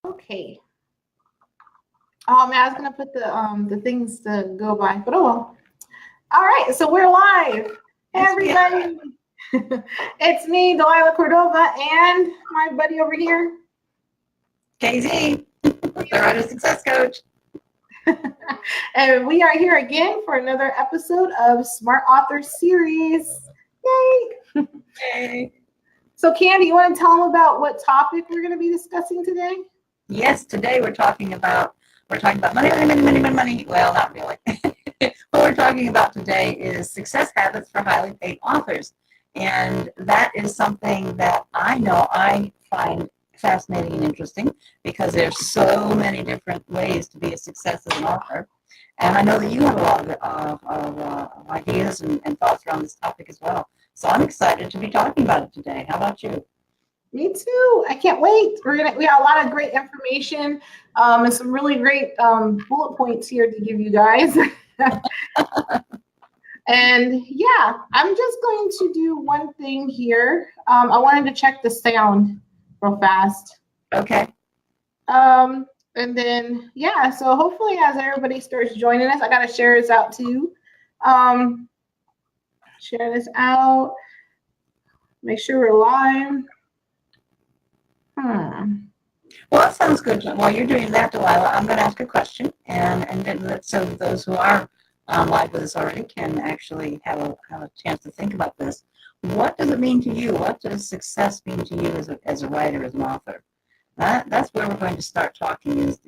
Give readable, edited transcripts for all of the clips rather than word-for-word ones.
Okay. Oh man, I was gonna put the things to go by, but oh well. All right, so we're live. Hey Yes, we are. everybody. It's me, Delilah Cordova, and my buddy over here. KZ, the Writer Success Coach. And we are here again for another episode of Smart Author Series. Yay! Hey. So Candy, you want to tell them about what topic we're going to be discussing today? Yes, today we're talking about money. Well, not really. What we're talking about today is success habits for highly paid authors. And that is something that I know I find fascinating and interesting because there's so many different ways to be a success as an author. And I know that you have a lot of ideas and thoughts around this topic as well. So I'm excited to be talking about it today. How about you? Me too. I can't wait. We got a lot of great information and some really great bullet points here to give you guys. And yeah, I'm just going to do one thing here. I wanted to check the sound real fast. Okay. And then yeah, so hopefully as everybody starts joining us, I gotta share this out too. Share this out. Make sure we're live. Well, that sounds good. While you're doing that, Delilah, I'm going to ask a question, and then so those who are live with us already can actually have a chance to think about this. What does it mean to you? What does success mean to you as a writer, as an author? That's where we're going to start talking. Is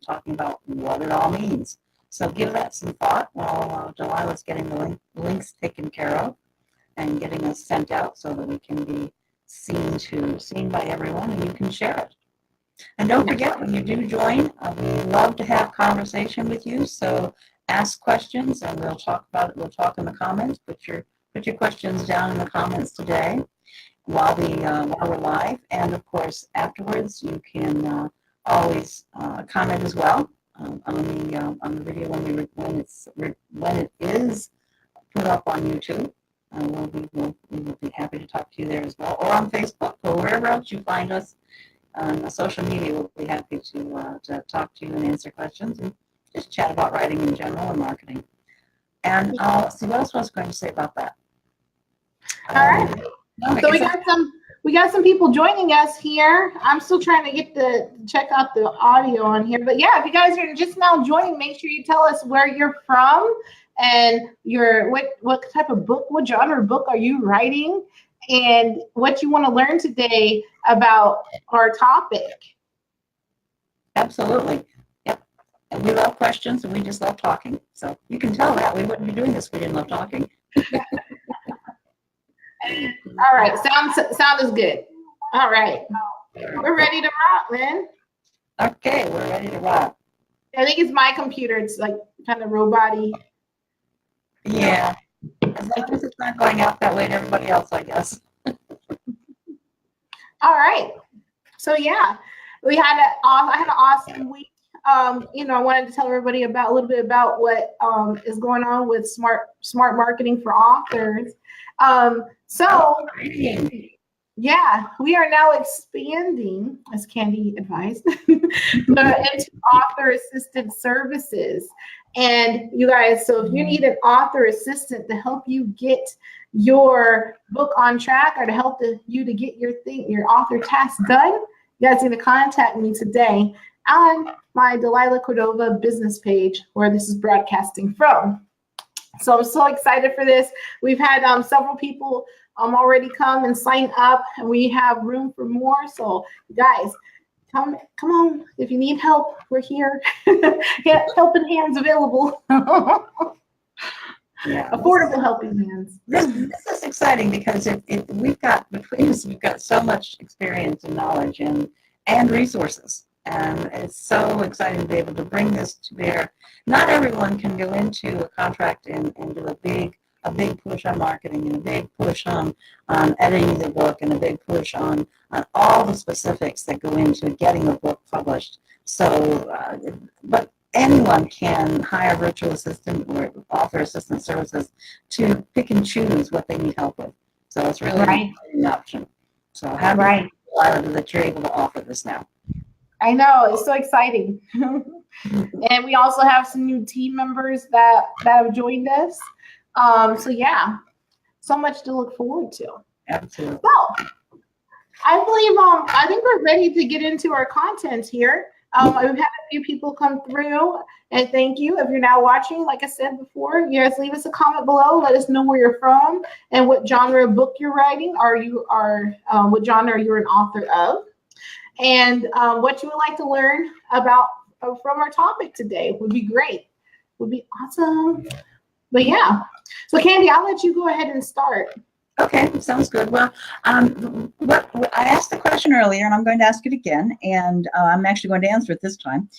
talking about what it all means. So give that some thought while Delilah's getting the links taken care of and getting us sent out so that we can be seen by everyone, and you can share it. And don't forget, when you do join, we love to have conversation with you. So ask questions, and we'll talk about it. We'll talk in the comments. Put your questions down in the comments today while we're live. And of course, afterwards, you can always comment as well on the video when it is put up on YouTube. We will be happy to talk to you there as well, or on Facebook, or wherever else you find us on social media. We'll be happy to talk to you and answer questions and just chat about writing in general and marketing. And see what else I was going to say about that. All right. So we got some people joining us here. I'm still trying to check out the audio on here, but yeah, if you guys are just now joining, make sure you tell us where you're from and what type of book, what genre book are you writing, and what you want to learn today about our topic. Absolutely. Yep. And we love questions, and we just love talking. So you can tell that we wouldn't be doing this if we didn't love talking. All right, sound is good. All right, we're ready to rock, man. Okay, we're ready to rock. I think it's my computer. It's like kind of robot-y. Yeah, as long as it's not going out that way to everybody else, I guess. All right, so yeah, I had an awesome week. I wanted to tell everybody a little bit about what is going on with smart marketing for authors. Yeah, we are now expanding, as Candy advised, into author assisted services. And you guys, so if you need an author assistant to help you get your book on track or to help you to get your author task done, you guys need to contact me today on my Delilah Cordova business page where this is broadcasting from. So I'm so excited for this. We've had several people already come and sign up, and we have room for more. So guys, come on. If you need help, we're here. Helping hands available. Yeah, affordable helping hands. This is exciting because we've got so much experience and knowledge and resources. And it's so exciting to be able to bring this to bear. Not everyone can go into a contract and do a big push on marketing and a big push on editing the book and a big push on all the specifics that go into getting a book published. So, but anyone can hire a virtual assistant or author assistant services to pick and choose what they need help with. So it's really an option. So how do you feel that you're able to offer this now? I know, it's so exciting. And we also have some new team members that have joined us. So yeah, so much to look forward to. Absolutely. So I believe I think we're ready to get into our content here. We've had a few people come through, and thank you. If you're now watching, like I said before, you guys leave us a comment below. Let us know where you're from and what genre of book you're writing. What genre you're an author of, and what you would like to learn about from our topic today would be great. Would be awesome. But yeah, so Candy, I'll let you go ahead and start. Okay, sounds good. Well, what I asked the question earlier, and I'm going to ask it again, and I'm actually going to answer it this time,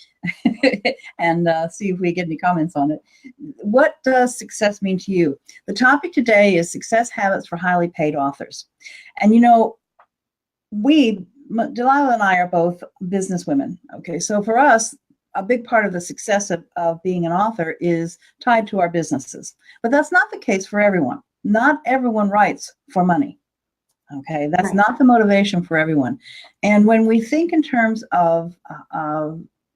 and see if we get any comments on it. What does success mean to you? The topic today is success habits for highly paid authors. And you know, Delilah and I are both business women. Okay, so for us, a big part of the success of being an author is tied to our businesses. But that's not the case for everyone. Not everyone writes for money. Okay, that's Right. not the motivation for everyone. And when we think in terms of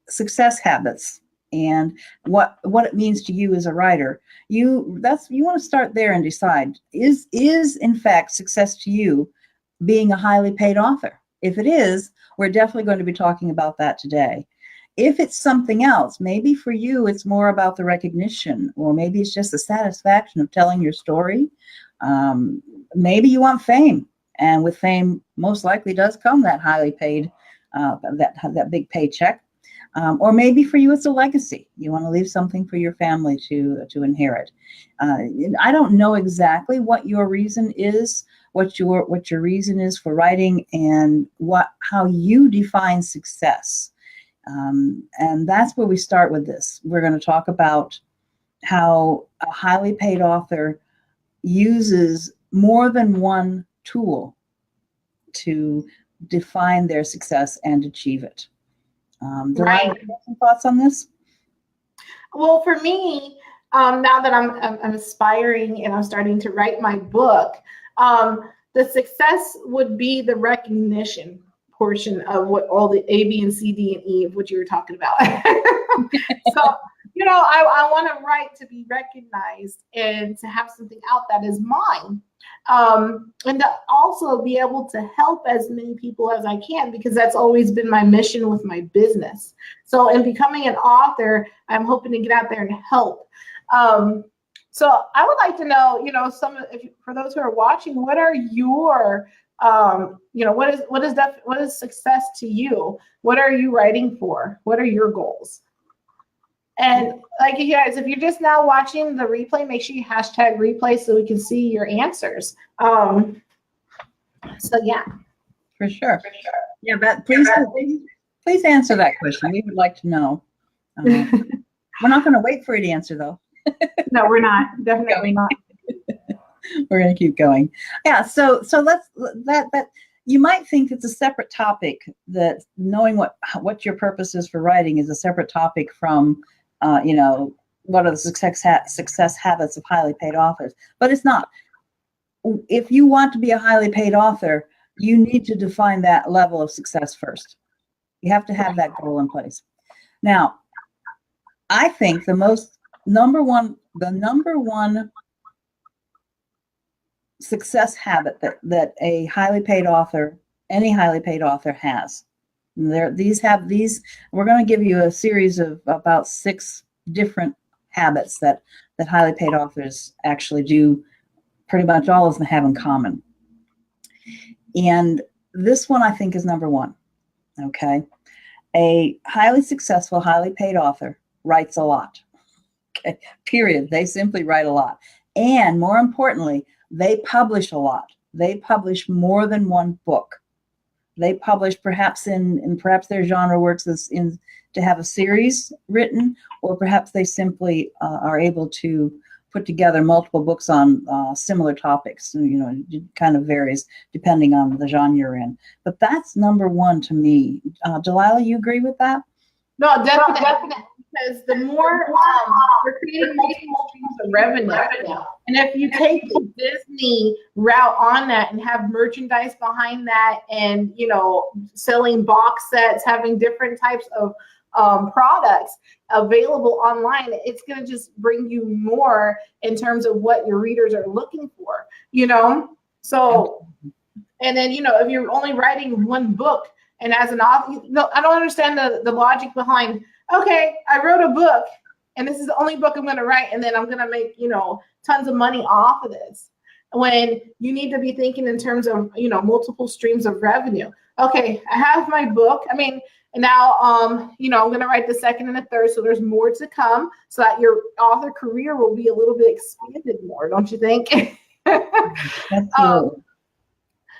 success habits and what it means to you as a writer, you want to start there and decide, is in fact success to you being a highly paid author? If it is, we're definitely going to be talking about that today. If it's something else, maybe for you it's more about the recognition, or maybe it's just the satisfaction of telling your story. Maybe you want fame, and with fame, most likely does come that highly paid, that big paycheck. Or maybe for you it's a legacy. You want to leave something for your family to inherit. I don't know exactly what your reason is, what your reason is for writing, and how you define success. And that's where we start with this. We're going to talk about how a highly paid author uses more than one tool to define their success and achieve it. Delilah, Right. you have some thoughts on this? Well, for me, now that I'm aspiring and I'm starting to write my book, the success would be the recognition portion of what all the A, B, and C, D, and E of what you were talking about. So, you know, I want to write to be recognized and to have something out that is mine. And to also be able to help as many people as I can, because that's always been my mission with my business. So in becoming an author, I'm hoping to get out there and help. So I would like to know, you know, for those who are watching, what are your what is success to you? What are you writing for? What are your goals? And like you guys, if you're just now watching the replay, make sure you hashtag replay so we can see your answers. So yeah. For sure. Yeah, but please answer that question. We would like to know. We're not going to wait for you to answer though. No, we're not. Definitely not. We're going to keep going. Yeah. So let's that you might think it's a separate topic, that knowing what your purpose is for writing is a separate topic from, what are the success habits of highly paid authors, but it's not. If you want to be a highly paid author, you need to define that level of success first. You have to have that goal in place. Now, I think the number one success habit that a highly paid author, any highly paid author has. We're going to give you a series of about 6 different habits that highly paid authors actually do. Pretty much all of them have in common. And this one I think is number 1. Okay. A highly successful, highly paid author writes a lot. Okay. Period. They simply write a lot. And more importantly, they publish a lot. They publish more than one book. They publish perhaps their genre works to have a series written, or perhaps they simply are able to put together multiple books on similar topics. It kind of varies depending on the genre you're in. But that's number 1 to me. Delilah, you agree with that? No, definitely. because the more we're creating multiple streams of revenue. And if you take the Disney route on that and have merchandise behind that and, you know, selling box sets, having different types of products available online, it's going to just bring you more in terms of what your readers are looking for, you know? So, and then, you know, if you're only writing one book and as an author, no, I don't understand the logic behind, okay, I wrote a book and this is the only book I'm going to write. And then I'm going to make, you know, tons of money off of this, when you need to be thinking in terms of, you know, multiple streams of revenue. Okay, I have my book. I mean, and now, you know, I'm going to write the second and the third, so there's more to come, so that your author career will be a little bit expanded more, don't you think?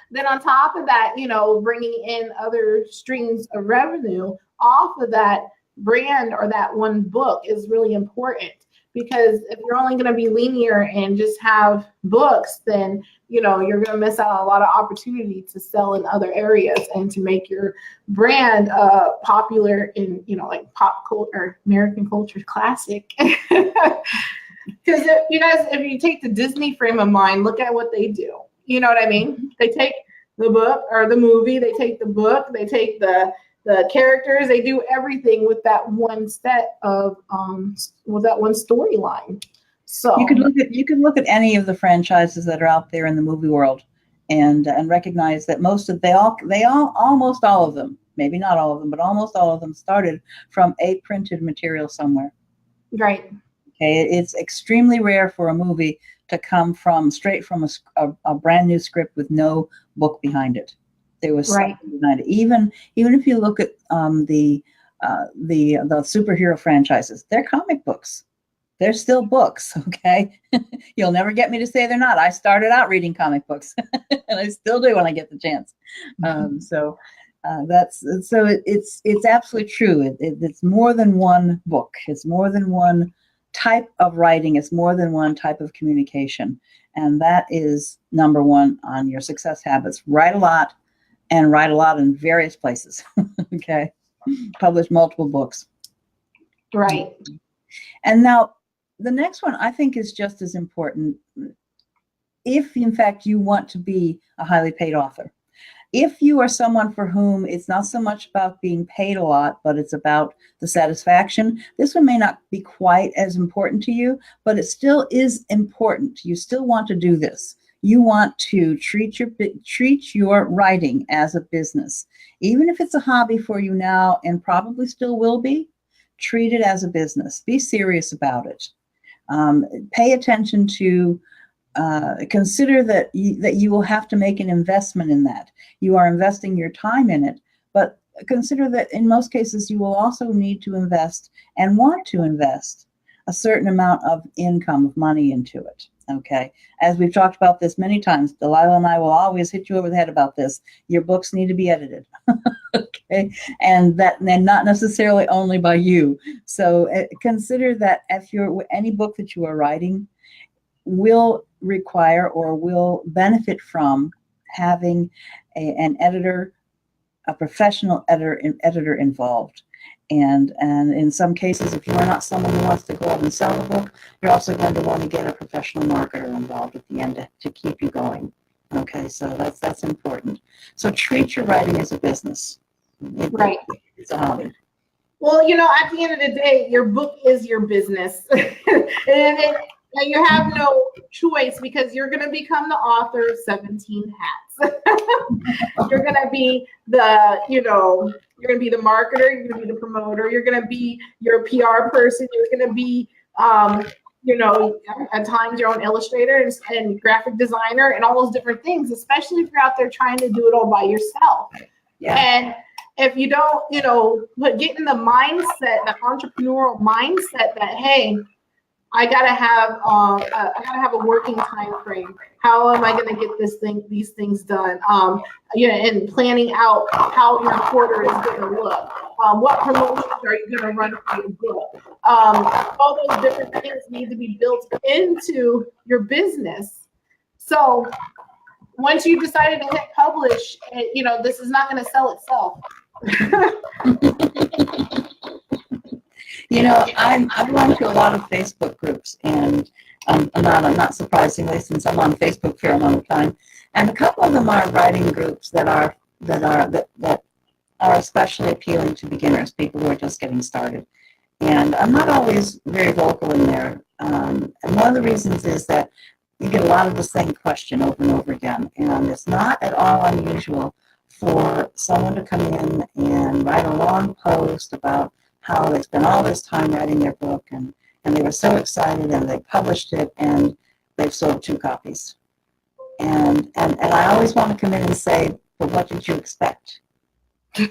Then on top of that, you know, bringing in other streams of revenue off of that brand or that one book is really important. Because if you're only going to be linear and just have books, then, you know, you're going to miss out on a lot of opportunity to sell in other areas and to make your brand popular in, you know, like pop culture or American culture classic. Because you guys, if you take the Disney frame of mind, look at what they do. You know what I mean? They take the book or the movie, they take the book, they take the characters, they do everything with that one set of with that one storyline. So you could look at any of the franchises that are out there in the movie world and recognize that almost all of them, maybe not all of them, but almost all of them started from a printed material somewhere. Right. Okay, it's extremely rare for a movie to come straight from a brand new script with no book behind it. There was something behind it. Even if you look at the superhero franchises, they're comic books. They're still books, okay? You'll never get me to say they're not. I started out reading comic books, and I still do when I get the chance. It's absolutely true. It's more than one book. It's more than one type of writing. It's more than one type of communication, and that is number one on your success habits. Write a lot. And write a lot in various places. Okay, publish multiple books. Right. And now the next one I think is just as important. If in fact you want to be a highly paid author, if you are someone for whom it's not so much about being paid a lot, but it's about the satisfaction, this one may not be quite as important to you, but it still is important. You still want to do this. You want to treat your writing as a business. Even if it's a hobby for you now and probably still will be, treat it as a business. Be serious about it. Pay attention to, consider that you will have to make an investment in that. You are investing your time in it, but consider that in most cases you will also need to invest and want to invest a certain amount of income, of money into it. Okay, as we've talked about this many times, Delilah and I will always hit you over the head about this. Your books need to be edited, okay, and not necessarily only by you. So consider that if any book that you are writing will require or will benefit from having an editor, a professional editor involved. And in some cases, if you are not someone who wants to go out and sell the book, you're also going to want to get a professional marketer involved at the end to keep you going. Okay, so that's important. So treat your writing as a business. Right. It's a hobby. Well, you know, at the end of the day, your book is your business. And you have no choice, because you're going to become the author of 17 hats. You're going to be you're going to be the marketer, you're going to be the promoter, you're going to be your PR person, you're going to be, at times your own illustrator and graphic designer and all those different things, especially if you're out there trying to do it all by yourself. Yeah. And if you don't, get in the mindset, the entrepreneurial mindset that, hey, I gotta have a working time frame. How am I gonna get these things done? And planning out how your quarter is gonna look. What promotions are you gonna run for your book? All those different things need to be built into your business. So once you decided to hit publish, this is not gonna sell itself. You know, I belong to a lot of Facebook groups, and not surprisingly, since I'm on Facebook a fair amount of time, and a couple of them are writing groups that are especially appealing to beginners, people who are just getting started. And I'm not always very vocal in there. And one of the reasons is that you get a lot of the same question over and over again. And it's not at all unusual for someone to come in and write a long post about how they spent all this time writing their book, and they were so excited, and they published it, and they've sold 2 copies. And I always want to come in and say, but what did you expect? You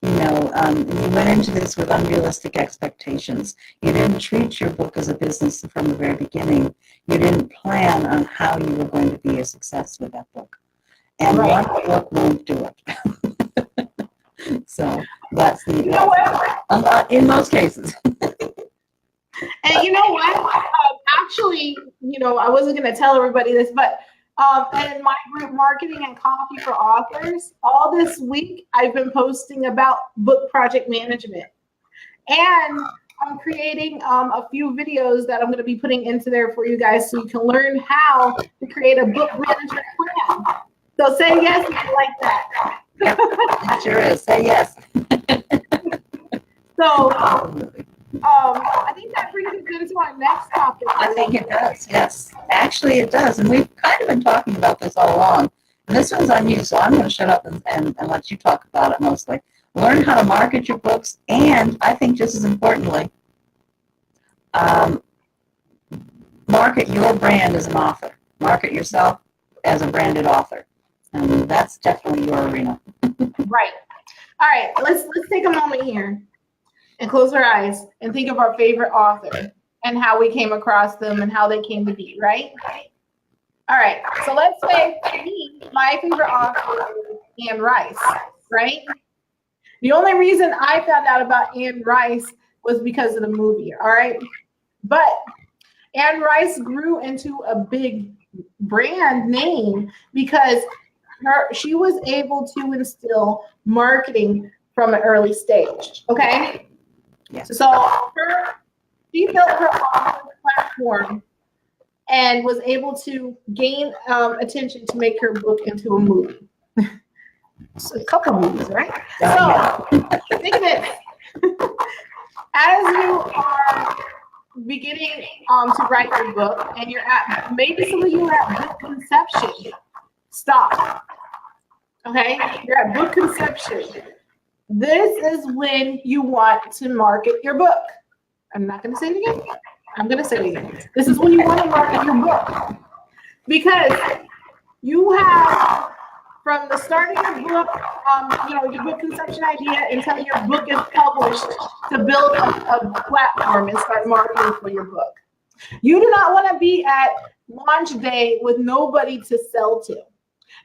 know, you went into this with unrealistic expectations. You didn't treat your book as a business from the very beginning. You didn't plan on how you were going to be a success with that book. And Right. one book won't do it. So that's the, You know what? in most cases. And you know what? Actually, you know, I wasn't going to tell everybody this, but in my group, Marketing and Coffee for Authors, all this week I've been posting about book project management. And I'm creating a few videos that I'm going to be putting into there for you guys so you can learn how to create a book management plan. So say yes if you like that. It sure is. Say yes. So Absolutely. I think that brings us into our next topic. I think it does, yes. Actually, it does. And we've kind of been talking about this all along. And this one's on you, so I'm going to shut up and let you talk about it mostly. Learn how to market your books, and I think just as importantly, market your brand as an author. Market yourself as a branded author. And that's definitely your arena. Right. All right. Let's take a moment here and close our eyes and think of our favorite author and how we came across them and how they came to be, right? All right. So let's say for me, my favorite author is Anne Rice, right? The only reason I found out about Anne Rice was because of the movie, all right? But Anne Rice grew into a big brand name because she was able to instill marketing from an early stage, okay? Yes. So she built her online platform and was able to gain attention to make her book into a movie. So a couple movies, right? So think of it. As you are beginning to write your book and you're at, maybe some of you are at book conception, stop. Okay? You're at book conception. This is when you want to market your book. I'm not going to say it again. I'm going to say it again. This is when you want to market your book. Because you have, from the start of your book, your book conception idea until your book is published, to build a platform and start marketing for your book. You do not want to be at launch day with nobody to sell to.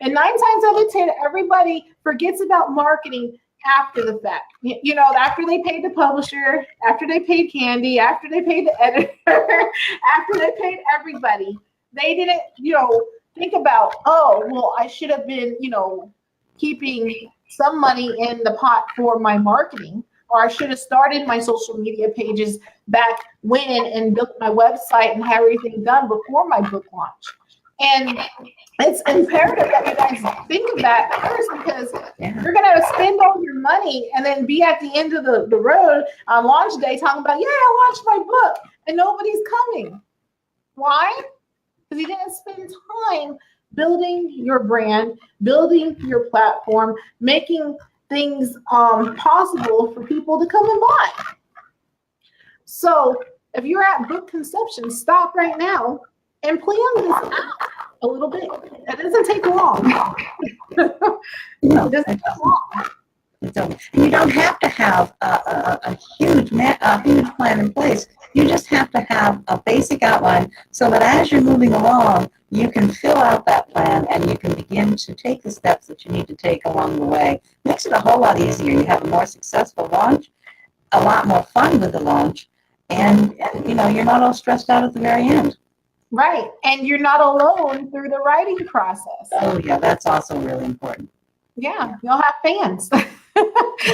And 9 times out of 10, everybody forgets about marketing after the fact. You know, after they paid the publisher, after they paid Candy, after they paid the editor, after they paid everybody, they didn't, think about, oh, well, I should have been, keeping some money in the pot for my marketing, or I should have started my social media pages back when and built my website and had everything done before my book launch. And it's imperative that you guys think of that first, because you're going to spend all your money and then be at the end of the road on launch day talking about, yeah, I launched my book, and nobody's coming. Why? Because you didn't spend time building your brand, building your platform, making things possible for people to come and buy. So if you're at book conception, stop right now and plan this out a little bit. It doesn't take long. No, It doesn't take long. And you don't have to have a huge plan in place. You just have to have a basic outline so that as you're moving along, you can fill out that plan and you can begin to take the steps that you need to take along the way. Makes it a whole lot easier. You have a more successful launch, a lot more fun with the launch, and you're not all stressed out at the very end. Right. And you're not alone through the writing process. Oh, yeah, that's also really important. Yeah, you'll have fans.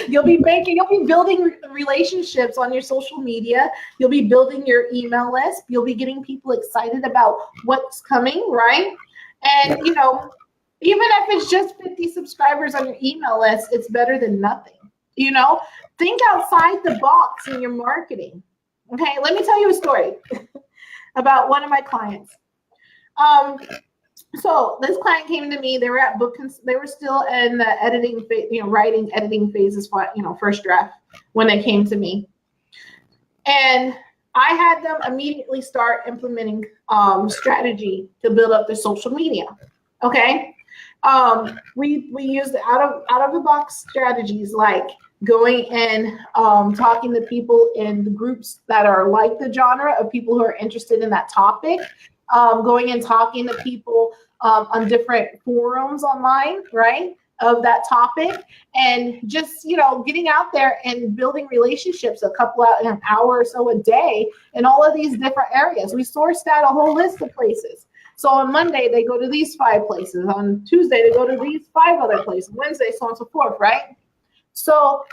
You'll be building relationships on your social media. You'll be building your email list. You'll be getting people excited about what's coming, right? And, you know, even if it's just 50 subscribers on your email list, it's better than nothing. You know, think outside the box in your marketing. Okay, let me tell you a story about one of my clients. So this client came to me. They were at they were still in the editing, editing phases, first draft when they came to me. And I had them immediately start implementing strategy to build up their social media. Okay. We used out of the box strategies like going and talking to people in the groups that are like the genre of people who are interested in that topic, going and talking to people on different forums online, right, of that topic, and just, getting out there and building relationships an hour or so a day in all of these different areas. We sourced out a whole list of places. So on Monday, they go to these 5 places. On Tuesday, they go to these 5 other places. Wednesday, so on and so forth, right? So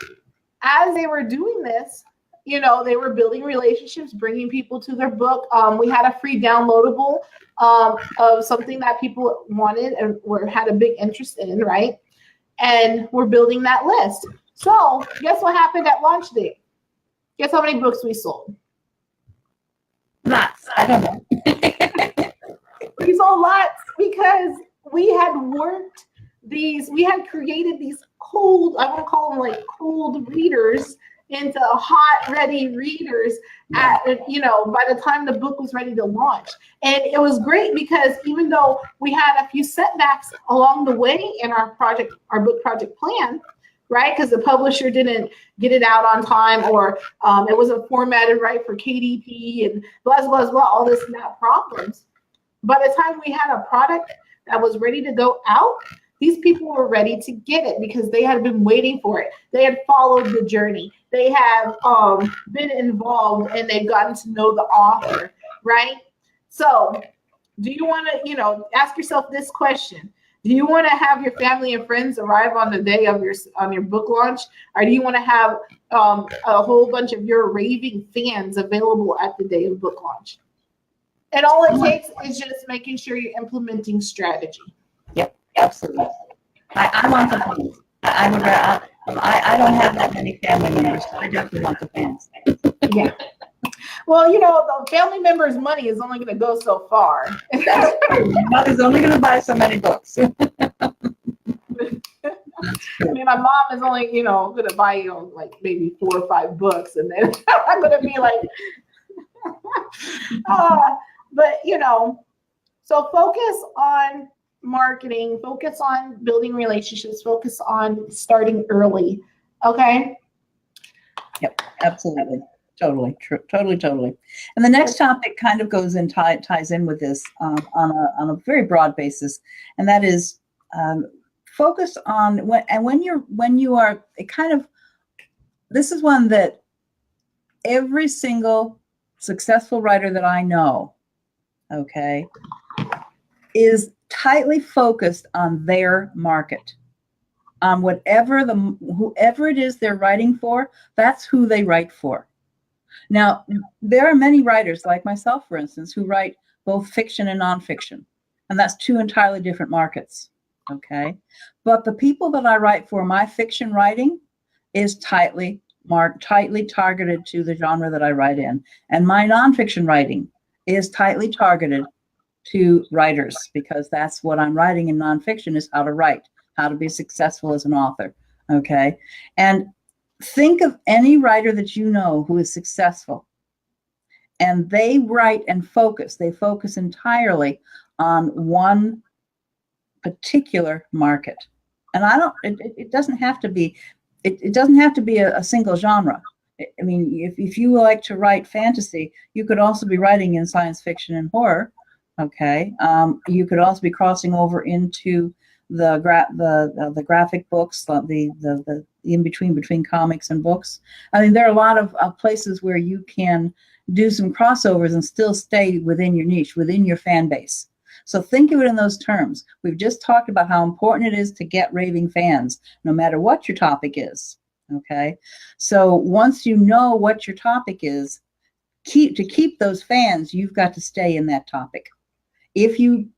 as they were doing this, they were building relationships, bringing people to their book. We had a free downloadable of something that people wanted and had a big interest in, right? And we're building that list. So guess what happened at launch day? Guess how many books we sold? Lots. I don't know. We sold lots because we had created these cold, I want to call them like cold readers into hot, ready readers by the time the book was ready to launch. And it was great because even though we had a few setbacks along the way in our book project plan, right? Because the publisher didn't get it out on time, or it wasn't formatted right for KDP and blah, blah, blah, all this and that problems. By the time we had a product that was ready to go out, these people were ready to get it because they had been waiting for it. They had followed the journey. They have been involved and they've gotten to know the author, right? So do you want to, ask yourself this question? Do you want to have your family and friends arrive on the day of your book launch? Or do you want to have a whole bunch of your raving fans available at the day of book launch? And all it takes is just making sure you're implementing strategy. Yep, absolutely. I want the fans. I don't have that many family members, so I definitely want the fans. Yeah. Well, the family members' money is only going to go so far. Mother's only going to buy so many books. I mean, my mom is only, going to buy like maybe 4 or 5 books, and then I'm going to be like, but so focus on marketing, focus on building relationships, focus on starting early. Okay. Yep, absolutely. Totally true. Totally. And the next topic kind of goes and ties in with this on a very broad basis, and that is focus on when you are this is one that every single successful writer that I know, okay, is tightly focused on their market, on whoever it is they're writing for. That's who they write for. Now, there are many writers like myself, for instance, who write both fiction and nonfiction, and that's 2 entirely different markets. Okay, but the people that I write for, my fiction writing is tightly targeted to the genre that I write in, and my nonfiction writing is tightly targeted to writers, because that's what I'm writing in nonfiction, is how to write, how to be successful as an author. Okay, and think of any writer that you know who is successful, and they write and focus. They focus entirely on one particular market, and it doesn't have to be. It doesn't have to be a single genre. I mean, if you like to write fantasy, you could also be writing in science fiction and horror. Okay, you could also be crossing over into the graphic books, the in between comics and books. I mean, there are a lot of places where you can do some crossovers and still stay within your niche, within your fan base. So think of it in those terms. We've just talked about how important it is to get raving fans, no matter what your topic is. Okay. So once you know what your topic is, to keep those fans, you've got to stay in that topic. If you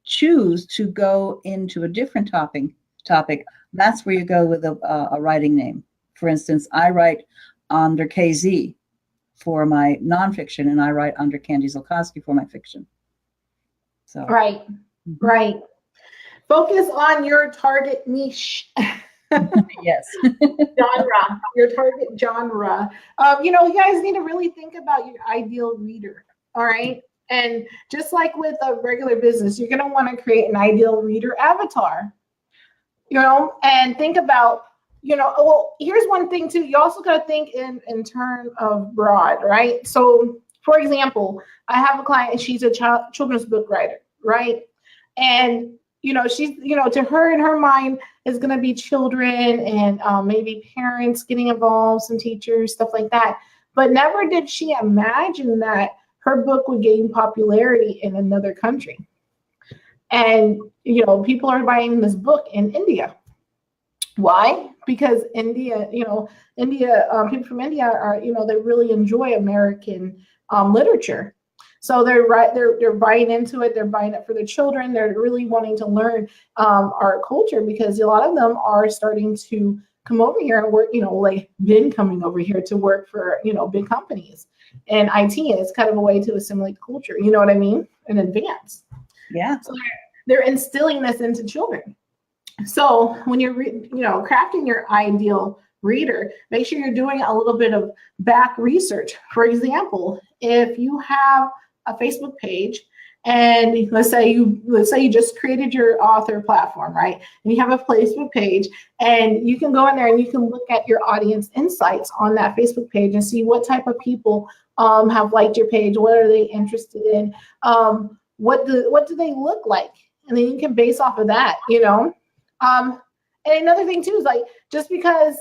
choose to go into a different topic, that's where you go with a writing name. For instance, I write under KZ for my nonfiction, and I write under Candy Zolkowski for my fiction. So Right, right. Focus on your target niche. yes. Genre, your target genre. You know, you guys need to really think about your ideal reader. All right. And just like with a regular business, you're going to want to create an ideal reader avatar, you know, and think about, you know, well, here's one thing too. You also got to think in terms of broad, right? So for example, I have a client and she's a children's book writer, right? And you know, she's, you know, to her, in her mind, is going to be children and maybe parents getting involved, some teachers, stuff like that. But never did she imagine that her book would gain popularity in another country. And, you know, people are buying this book in India. Why? Because India, you know, people from India are, you know, they really enjoy American literature. So they're buying into it. They're buying it for their children. They're really wanting to learn our culture, because a lot of them are starting to come over here and work, you know, like been coming over here to work for, you know, big companies. And IT is kind of a way to assimilate culture. You know what I mean? In advance. Yeah. So they're instilling this into children. So when you're, you know, crafting your ideal reader, make sure you're doing a little bit of back research. For example, if you have a Facebook page, and let's say you just created your author platform, right? And you have a Facebook page, and you can go in there and you can look at your audience insights on that Facebook page and see what type of people have liked your page, what are they interested in, what do they look like, and then you can base off of that, you know. And another thing too is, like, just because,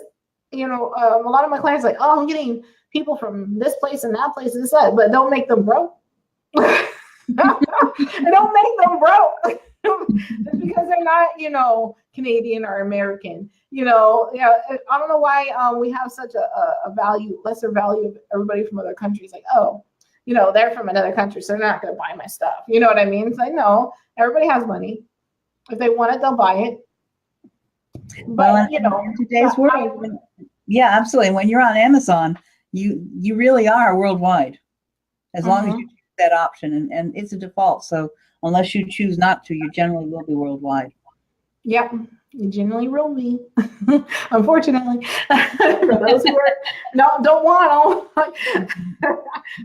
you know, a lot of my clients are like, oh, I'm getting people from this place and that place and this, that, but don't make them broke. Don't make them broke. Just because they're not, you know, Canadian or American. You know, yeah, I don't know why we have such a lesser value of everybody from other countries. Like, oh, you know, they're from another country, so they're not going to buy my stuff. You know what I mean? It's like, no, everybody has money. If they want it, they'll buy it. But, Well, you know, in today's world, yeah, absolutely. When you're on Amazon, you really are worldwide, as long as you choose that option, and it's a default. So unless you choose not to, you generally will be worldwide. Yep, you generally will be, unfortunately. For those who don't want them,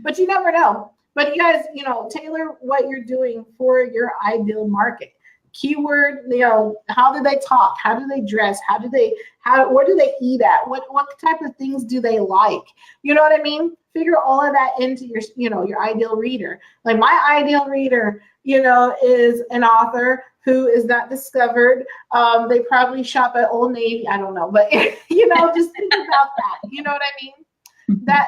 but you never know. But you guys, you know, tailor what you're doing for your ideal market. Keyword, you know, how do they talk? How do they dress? Where do they eat at? What type of things do they like? You know what I mean? Figure all of that into your, you know, your ideal reader. Like, my ideal reader, you know, is an author who is not discovered. They probably shop at Old Navy. I don't know, but you know, just think about that. You know what I mean? That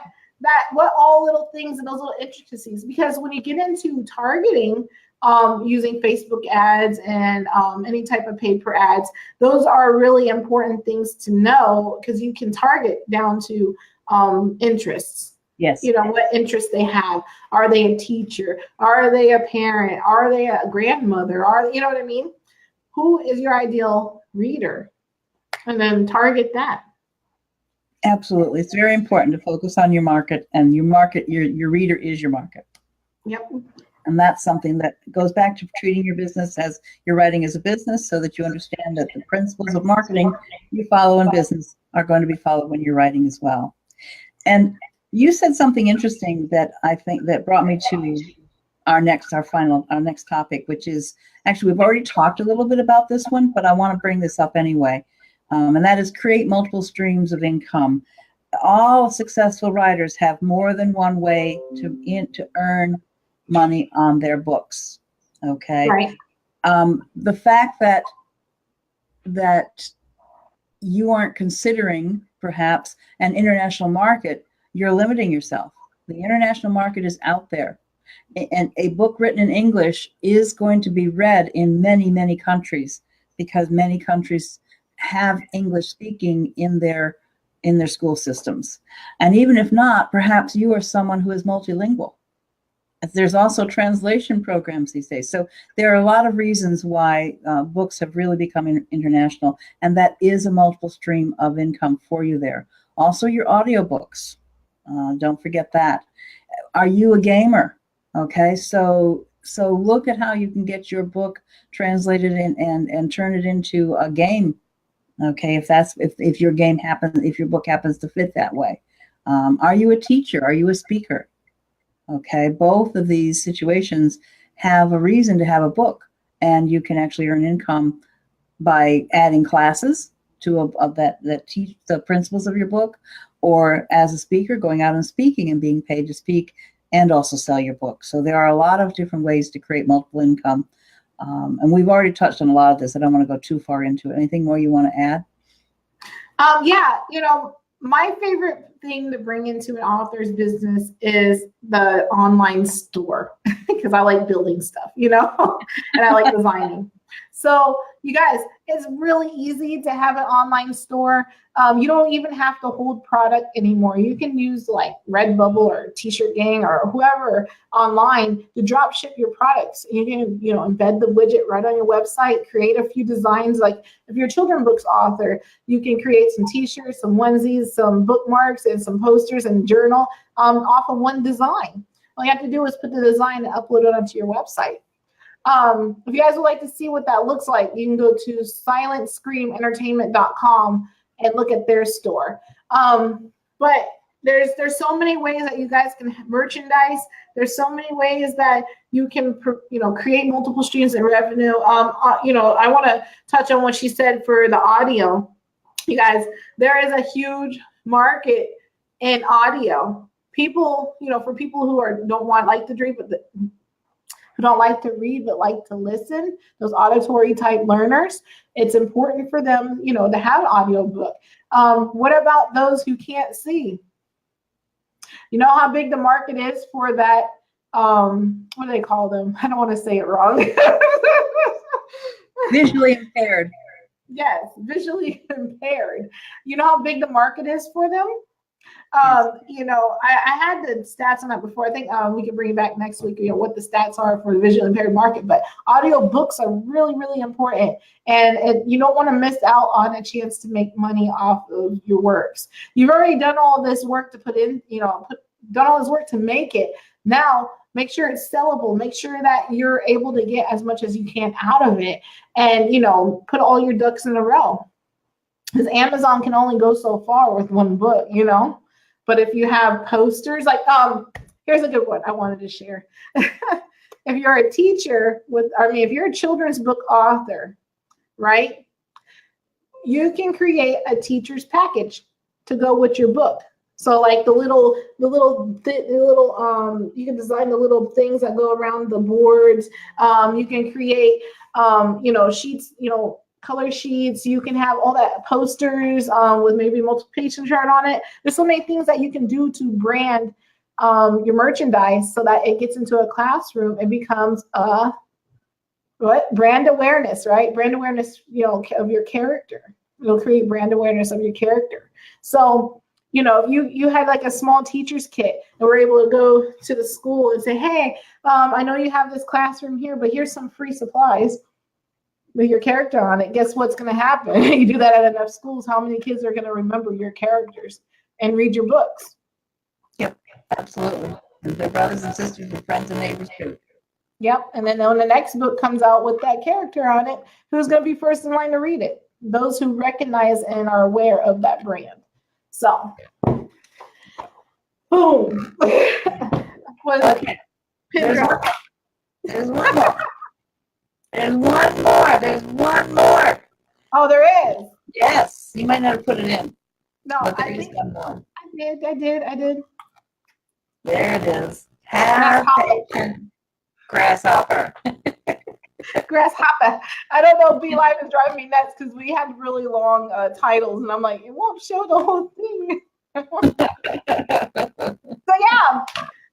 what all little things and those little intricacies, because when you get into targeting, using Facebook ads and any type of paid per ads, those are really important things to know, because you can target down to interests. Yes. You know, what interests they have. Are they a teacher? Are they a parent? Are they a grandmother? You know what I mean? Who is your ideal reader? And then target that. Absolutely. It's very important to focus on your market, and your market, your reader is your market. Yep. And that's something that goes back to treating your business as you're writing as a business, so that you understand that the principles of marketing you follow in business are going to be followed when you're writing as well. And you said something interesting that I think that brought me to our next topic, which is, actually, we've already talked a little bit about this one, but I want to bring this up anyway. And that is create multiple streams of income. All successful writers have more than one way to earn money on their books. Okay. Right. The fact that you aren't considering perhaps an international market, you're limiting yourself. The international market is out there. And a book written in English is going to be read in many, many countries because many countries have English speaking in their school systems. And even if not, perhaps you are someone who is multilingual. There's also translation programs these days. So there are a lot of reasons why books have really become international, and that is a multiple stream of income for you there. Also, your audiobooks. Don't forget that. Are you a gamer? Okay, so look at how you can get your book translated and turn it into a game. Okay, if your game happens, if your book happens to fit that way. Are you a teacher? Are you a speaker? Okay, both of these situations have a reason to have a book, and you can actually earn income by adding classes to that teach the principles of your book, or as a speaker, going out and speaking and being paid to speak and also sell your book. So there are a lot of different ways to create multiple income. And we've already touched on a lot of this. I don't want to go too far into it. Anything more you want to add? Yeah, my favorite thing to bring into an author's business is the online store because I like building stuff, and I like designing. So you guys, it's really easy to have an online store. You don't even have to hold product anymore. You can use like Redbubble or T-shirt Gang or whoever online to drop ship your products. You can, embed the widget right on your website, create a few designs. Like if you're a children's books author, you can create some T-shirts, some onesies, some bookmarks, and some posters and journal off of one design. All you have to do is put the design and upload it onto your website. If you guys would like to see what that looks like, you can go to silentscreamentertainment.com and look at their store. But there's so many ways that you guys can merchandise. There's so many ways that you can, create multiple streams of revenue. I want to touch on what she said for the audio. You guys, there is a huge market in audio. People, for people who don't like to read, who don't like to read but like to listen, those auditory type learners, it's important for them, to have an audiobook. What about those who can't see? You know how big the market is for that, what do they call them? I don't want to say it wrong. Visually impaired. Yes, visually impaired. You know how big the market is for them? I had the stats on that before. I think we can bring it back next week, what the stats are for the visually impaired market. But audio books are really, really important. And you don't want to miss out on a chance to make money off of your works. You've already done all this work to put in, done all this work to make it. Now, make sure it's sellable. Make sure that you're able to get as much as you can out of it. And, put all your ducks in a row. Because Amazon can only go so far with one book, But if you have posters, like, here's a good one I wanted to share. If you're a teacher if you're a children's book author, right? You can create a teacher's package to go with your book. So like the little, you can design the little things that go around the boards. You can create, sheets, color sheets. You can have all that posters with maybe multiplication chart on it. There's so many things that you can do to brand your merchandise so that it gets into a classroom. It becomes brand awareness, right? Brand awareness, of your character. It'll create brand awareness of your character. So, if you had like a small teacher's kit and we're able to go to the school and say, hey, I know you have this classroom here, but here's some free supplies with your character on it. Guess what's going to happen? You do that at enough schools, how many kids are going to remember your characters and read your books? Yep, absolutely. And their brothers and sisters and friends and neighbors too. Yep. And then when the next book comes out with that character on it, who's going to be first in line to read it? Those who recognize and are aware of that brand. So, boom. Okay. There's one more. There's one more. Oh, there is. Yes. You might not have put it in. No, But there I is think one more. I did. There it is. Have patience, grasshopper. Grasshopper. I don't know. Beeline is driving me nuts because we had really long titles, and I'm like, it won't show the whole thing. So yeah,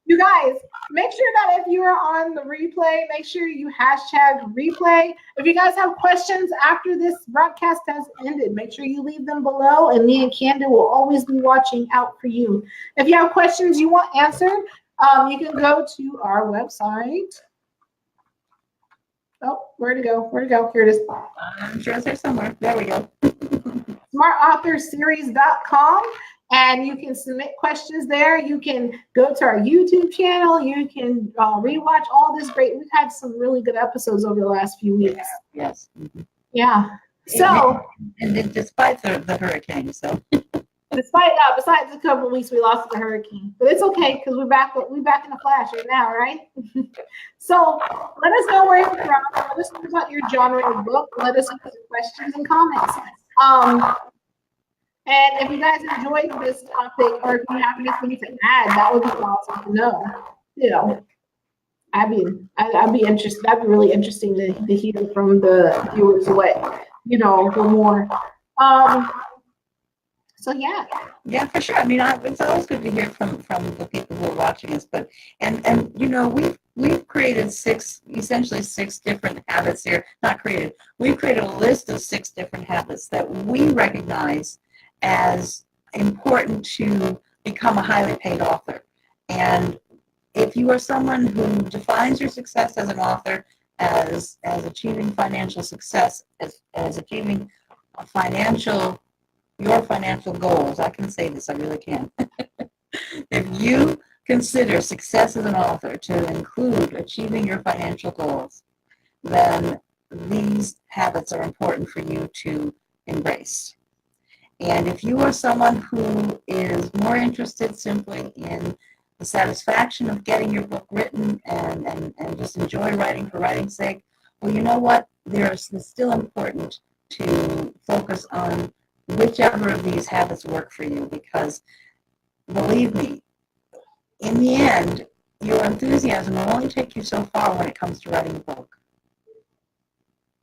you guys, make sure that if you're on the replay, make sure you hashtag replay. If you guys have questions after this broadcast has ended, make sure you leave them below, and me and Candy will always be watching out for you. If you have questions you want answered, you can go to our website. Oh, where'd it go? Where'd it go? Here it is. I'm sure it's there somewhere. There we go. SmartAuthorSeries.com, and you can submit questions there. You can go to our YouTube channel. You can rewatch all this great. We've had some really good episodes over the last few weeks. Yes. Yeah. So, and despite the hurricane, so besides a couple of weeks we lost the hurricane, but it's okay because we're back in the flash right now, right? So let us know where you're from. Let us know about your genre of book. Let us know your questions and comments. And if you guys enjoyed this topic, or if you have anything to add, that would be awesome to know. You know, I'd be interested. That'd be really interesting to hear from the viewers what the more. So yeah, for sure. I mean, it's always good to hear from the people who are watching us. But and we've created essentially six different habits here. Not created. We've created a list of 6 different habits that we recognize as important to become a highly paid author. And if you are someone who defines your success as an author as achieving financial success, as achieving your financial goals, I can say this, I really can. If you consider success as an author to include achieving your financial goals, then these habits are important for you to embrace. And if you are someone who is more interested simply in the satisfaction of getting your book written and just enjoy writing for writing's sake, well, you know what? It's still important to focus on whichever of these habits work for you, because believe me, in the end, your enthusiasm will only take you so far when it comes to writing a book.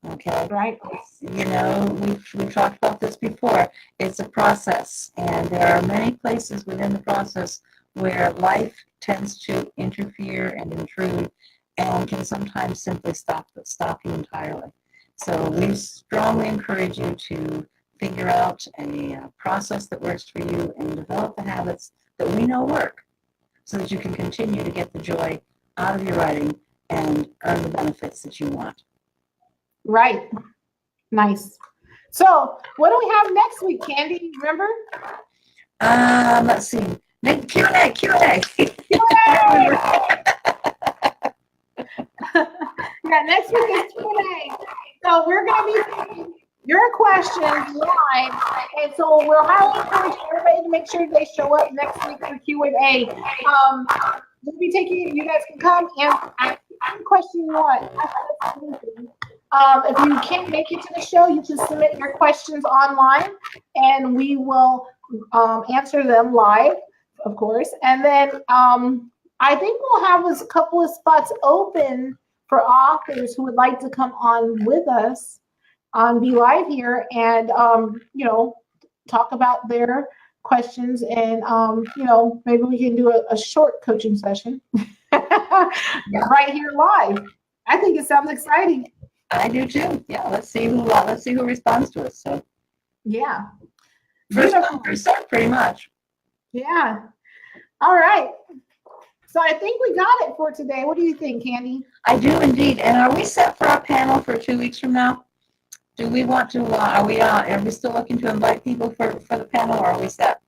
Okay? right. We've talked about this before. It's a process, and there are many places within the process where life tends to interfere and intrude and can sometimes simply stop you entirely. So we strongly encourage you to figure out a process that works for you and develop the habits that we know work so that you can continue to get the joy out of your writing and earn the benefits that you want. Right. Nice. So what do we have next week, Candy? Remember? Let's see. Q&A. Yeah, next week is Q&A. So we're going to be taking your questions live, and so we'll highly encourage everybody to make sure they show up next week for Q&A. We'll be taking, you guys can come and ask any question you want. If you can't make it to the show, you can submit your questions online, and we will answer them live, of course. And then I think we'll have a couple of spots open for authors who would like to come on with us on Be Live here and, talk about their questions. And, maybe we can do a short coaching session right here live. I think it sounds exciting. I do too. Yeah, let's see who responds to us. So yeah, first come, first serve, pretty much. Yeah. All right. So I think we got it for today. What do you think, Candy? I do indeed. And are we set for our panel for 2 weeks from now? Do we want to? Are we still looking to invite people for the panel, or are we set?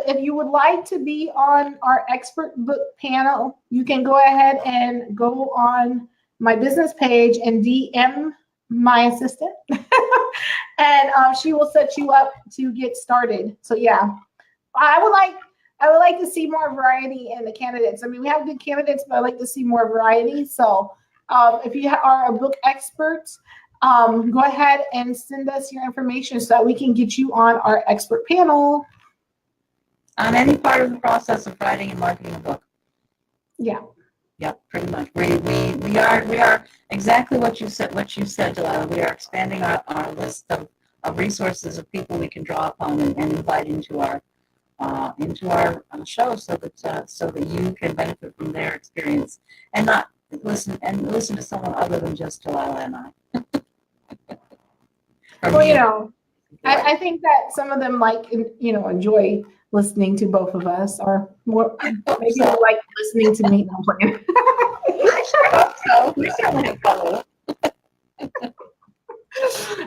If you would like to be on our expert book panel, you can go ahead and go on my business page and DM my assistant, and she will set you up to get started. So yeah, I would like to see more variety in the candidates. I mean, we have good candidates, but I'd like to see more variety. So if you are a book expert, go ahead and send us your information so that we can get you on our expert panel. On any part of the process of writing and marketing a book. Yeah. Yeah, pretty much. We are exactly what you said, Delilah. We are expanding our list of resources of people we can draw upon and invite into our into our show so that you can benefit from their experience and not listen to someone other than just Delilah and I. Or Well, me. you know, I think that some of them enjoy listening to both of us, or more maybe they so. like listening to me. No, I'm playing. I sure hope so. We certainly have fun with it.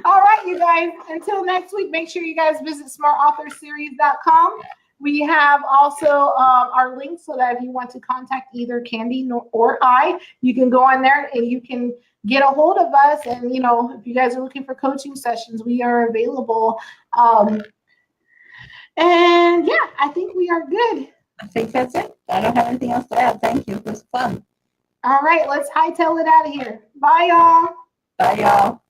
All right, you guys. Until next week, make sure you guys visit smartauthorseries.com. We have also our links so that if you want to contact either Candy or I, you can go on there and you can get a hold of us. And, you know, if you guys are looking for coaching sessions, we are available. And yeah, I think we are good. I think that's it. I don't have anything else to add. Thank you. It was fun. All right, let's hightail it out of here. Bye, y'all. Bye, y'all.